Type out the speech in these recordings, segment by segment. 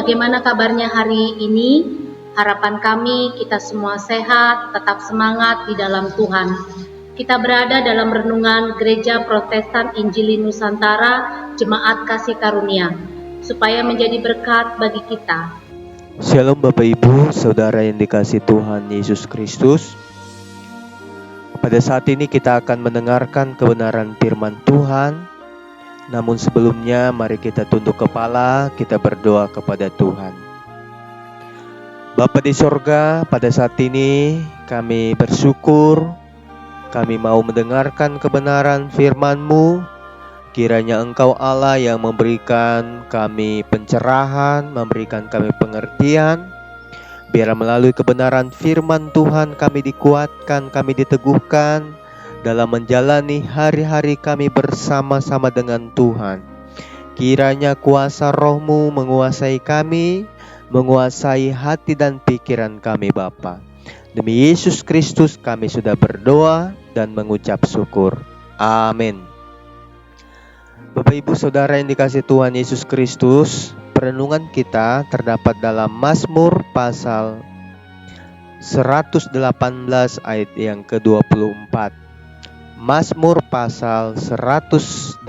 bagaimana kabarnya hari ini? Harapan kami kita semua sehat, tetap semangat di dalam Tuhan. Kita berada dalam renungan Gereja Protestan Injili Nusantara, Jemaat Kasih Karunia, supaya menjadi berkat bagi kita. Shalom Bapak Ibu, Saudara yang dikasihi Tuhan Yesus Kristus. Pada saat ini kita akan mendengarkan kebenaran firman Tuhan. Namun sebelumnya mari kita tunduk kepala, kita berdoa kepada Tuhan. Bapa di sorga, pada saat ini kami bersyukur, kami mau mendengarkan kebenaran firman-Mu. Kiranya Engkau Allah yang memberikan kami pencerahan, memberikan kami pengertian. Biar melalui kebenaran firman Tuhan kami dikuatkan, kami diteguhkan dalam menjalani hari-hari kami bersama-sama dengan Tuhan. Kiranya kuasa Roh-Mu menguasai kami, menguasai hati dan pikiran kami Bapa. Demi Yesus Kristus kami sudah berdoa dan mengucap syukur. Amin. Bapak Ibu Saudara yang dikasihi Tuhan Yesus Kristus, perenungan kita terdapat dalam Mazmur pasal 118 ayat yang ke-24. Mazmur pasal 118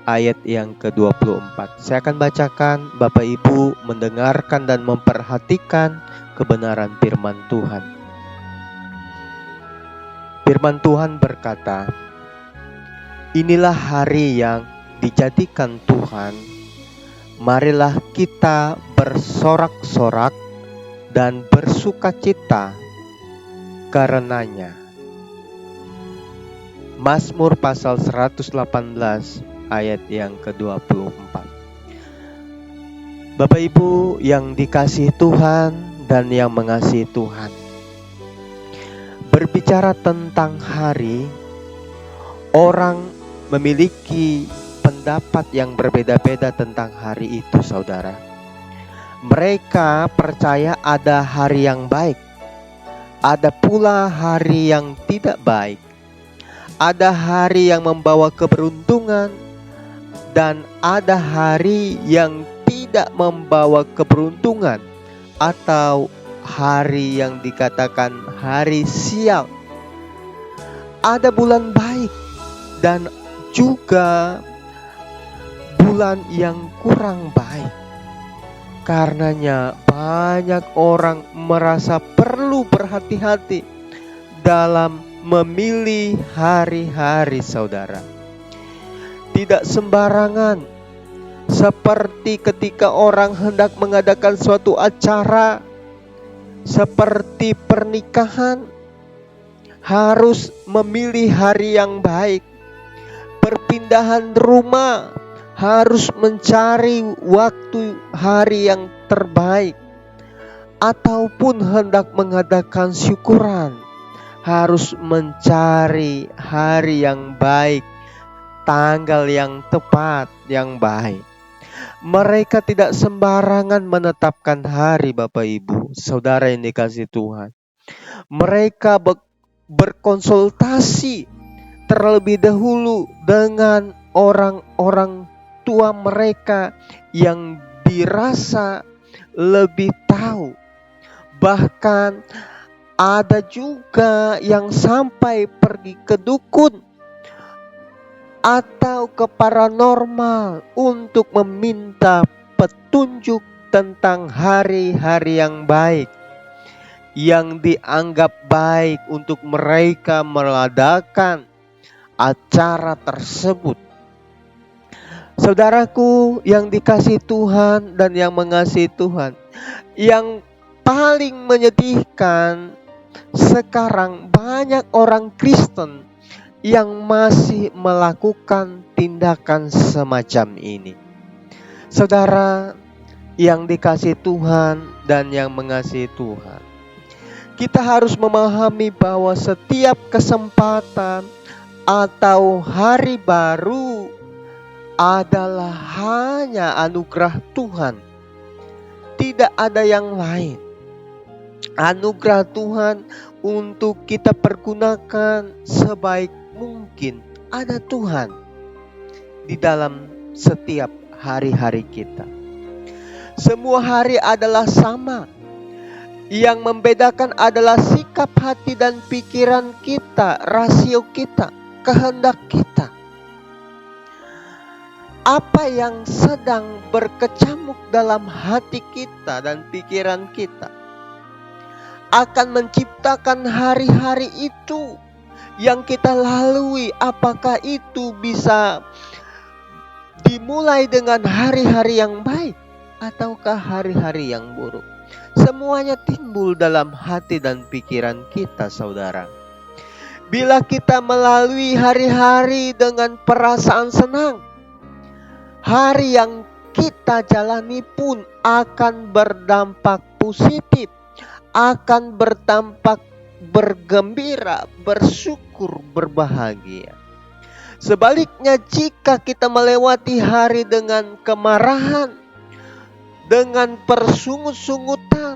ayat yang ke-24. Saya akan bacakan, Bapak Ibu mendengarkan dan memperhatikan kebenaran firman Tuhan. Firman Tuhan berkata, "Inilah hari yang dijadikan Tuhan, marilah kita bersorak-sorak dan bersukacita karenanya." Mazmur pasal 118 ayat yang ke-24. Bapak Ibu yang dikasihi Tuhan dan yang mengasihi Tuhan, berbicara tentang hari, orang memiliki pendapat yang berbeda-beda tentang hari itu, saudara. Mereka percaya ada hari yang baik, ada pula hari yang tidak baik. Ada hari yang membawa keberuntungan dan ada hari yang tidak membawa keberuntungan, atau hari yang dikatakan hari sial. Ada bulan baik dan juga bulan yang kurang baik. Karenanya banyak orang merasa perlu berhati-hati dalam memilih hari-hari, saudara. Tidak sembarangan, seperti ketika orang hendak mengadakan suatu acara seperti pernikahan, harus memilih hari yang baik. Perpindahan rumah harus mencari waktu hari yang terbaik, ataupun hendak mengadakan syukuran harus mencari hari yang baik, tanggal yang tepat, yang baik. Mereka tidak sembarangan menetapkan hari, Bapak Ibu, Saudara yang dikasihi Tuhan. Mereka berkonsultasi terlebih dahulu dengan orang-orang tua mereka yang dirasa lebih tahu. Bahkan ada juga yang sampai pergi ke dukun atau ke paranormal untuk meminta petunjuk tentang hari-hari yang baik, yang dianggap baik untuk mereka mengadakan acara tersebut. Saudaraku yang dikasihi Tuhan dan yang mengasihi Tuhan, yang paling menyedihkan sekarang banyak orang Kristen yang masih melakukan tindakan semacam ini. Saudara yang dikasihi Tuhan dan yang mengasihi Tuhan, kita harus memahami bahwa setiap kesempatan atau hari baru adalah hanya anugerah Tuhan. Tidak ada yang lain. Anugerah Tuhan untuk kita pergunakan sebaik mungkin. Ada Tuhan di dalam setiap hari-hari kita. Semua hari adalah sama. Yang membedakan adalah sikap hati dan pikiran kita, rasio kita, kehendak kita. Apa yang sedang berkecamuk dalam hati kita dan pikiran kita akan menciptakan hari-hari itu yang kita lalui. Apakah itu bisa dimulai dengan hari-hari yang baik ataukah hari-hari yang buruk? Semuanya timbul dalam hati dan pikiran kita, saudara. Bila kita melalui hari-hari dengan perasaan senang, hari yang kita jalani pun akan berdampak positif, akan berdampak bergembira, bersyukur, berbahagia. Sebaliknya, jika kita melewati hari dengan kemarahan, dengan persungut-sungutan,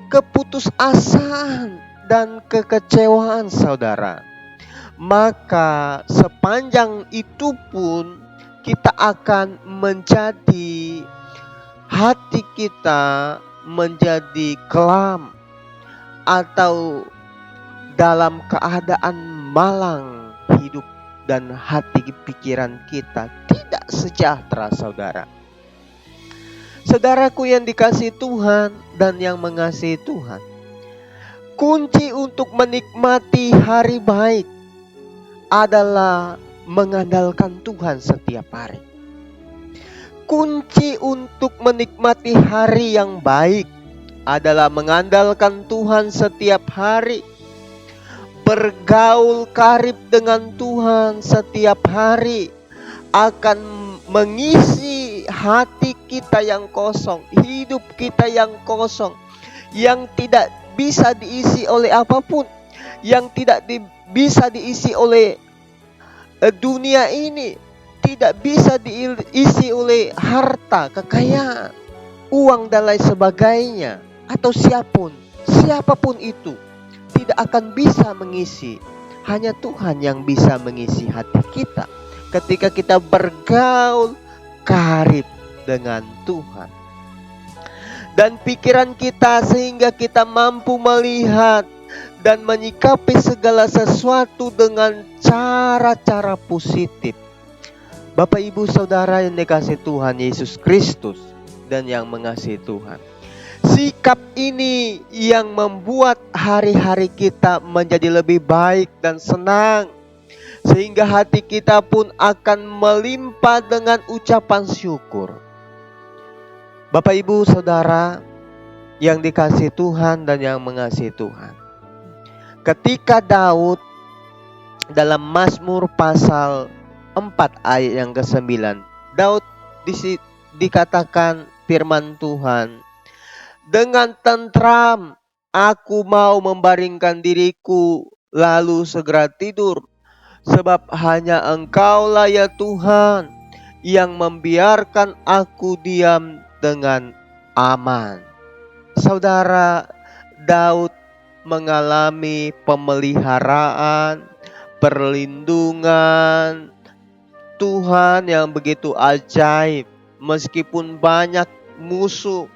keputusasaan, dan kekecewaan, saudara, maka sepanjang itu pun kita akan menjadi, hati kita menjadi kelam atau dalam keadaan malang hidup, dan hati pikiran kita tidak sejahtera, saudara. Saudaraku yang dikasihi Tuhan dan yang mengasihi Tuhan, kunci untuk menikmati hari baik adalah mengandalkan Tuhan setiap hari. Kunci untuk menikmati hari yang baik adalah mengandalkan Tuhan setiap hari. Bergaul karib dengan Tuhan setiap hari akan mengisi hati kita yang kosong, hidup kita yang kosong, yang tidak bisa diisi oleh apapun, yang tidak bisa diisi oleh dunia ini, tidak bisa diisi oleh harta, kekayaan, uang dan lain sebagainya, atau siapapun itu tidak akan bisa mengisi. Hanya Tuhan yang bisa mengisi hati kita ketika kita bergaul karib dengan Tuhan. Dan pikiran kita sehingga kita mampu melihat dan menyikapi segala sesuatu dengan cara-cara positif. Bapak, Ibu, Saudara yang dikasihi Tuhan Yesus Kristus dan yang mengasihi Tuhan, sikap ini yang membuat hari-hari kita menjadi lebih baik dan senang, sehingga hati kita pun akan melimpah dengan ucapan syukur. Bapak, Ibu, Saudara yang dikasihi Tuhan dan yang mengasihi Tuhan, ketika Daud dalam Mazmur pasal 4 ayat yang ke-9, Daud dikatakan firman Tuhan, dengan tentram aku mau membaringkan diriku, lalu segera tidur. Sebab hanya Engkaulah ya Tuhan yang membiarkan aku diam dengan aman. Saudara, Daud mengalami pemeliharaan, perlindungan Tuhan yang begitu ajaib. Meskipun banyak musuh,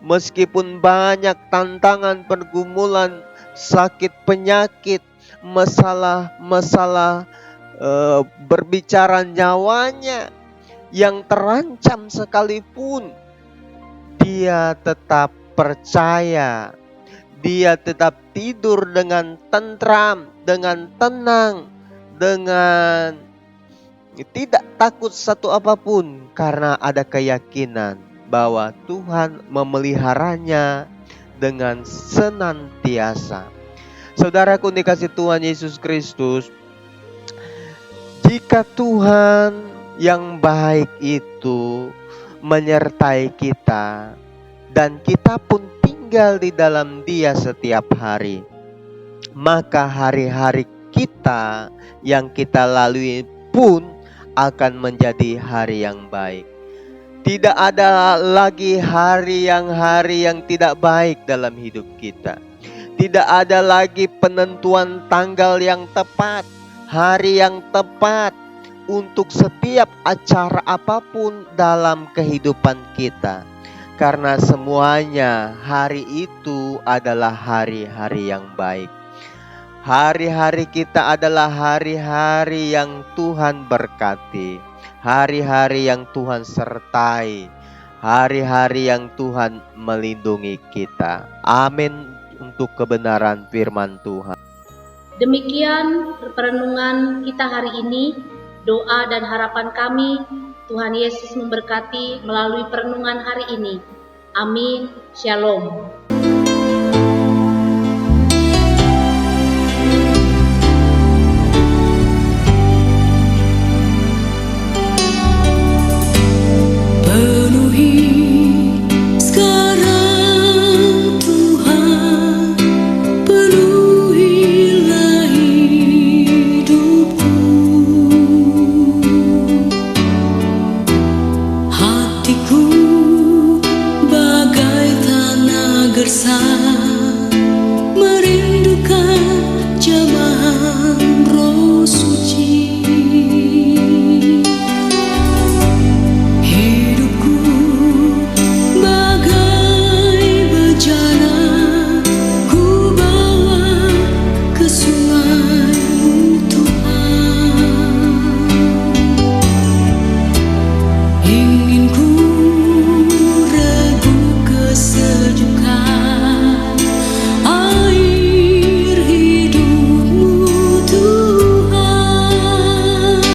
meskipun banyak tantangan, pergumulan, sakit, penyakit, masalah berbicara nyawanya yang terancam sekalipun, dia tetap percaya, dia tetap tidur dengan tentram, dengan tenang, dengan tidak takut satu apapun, karena ada keyakinan bahwa Tuhan memeliharanya dengan senantiasa. Saudaraku dikasihi Tuhan Yesus Kristus, jika Tuhan yang baik itu menyertai kita dan kita pun tinggal di dalam Dia setiap hari, maka hari-hari kita yang kita lalui pun akan menjadi hari yang baik. Tidak ada lagi hari yang tidak baik dalam hidup kita. Tidak ada lagi penentuan tanggal yang tepat, hari yang tepat untuk setiap acara apapun dalam kehidupan kita. karena semuanya hari itu adalah hari-hari yang baik. Hari-hari kita adalah hari-hari yang Tuhan berkati, hari-hari yang Tuhan sertai, hari-hari yang Tuhan melindungi kita. Amin untuk kebenaran firman Tuhan. Demikian perenungan kita hari ini. Doa dan harapan kami, Tuhan Yesus memberkati melalui perenungan hari ini. Amin. Shalom.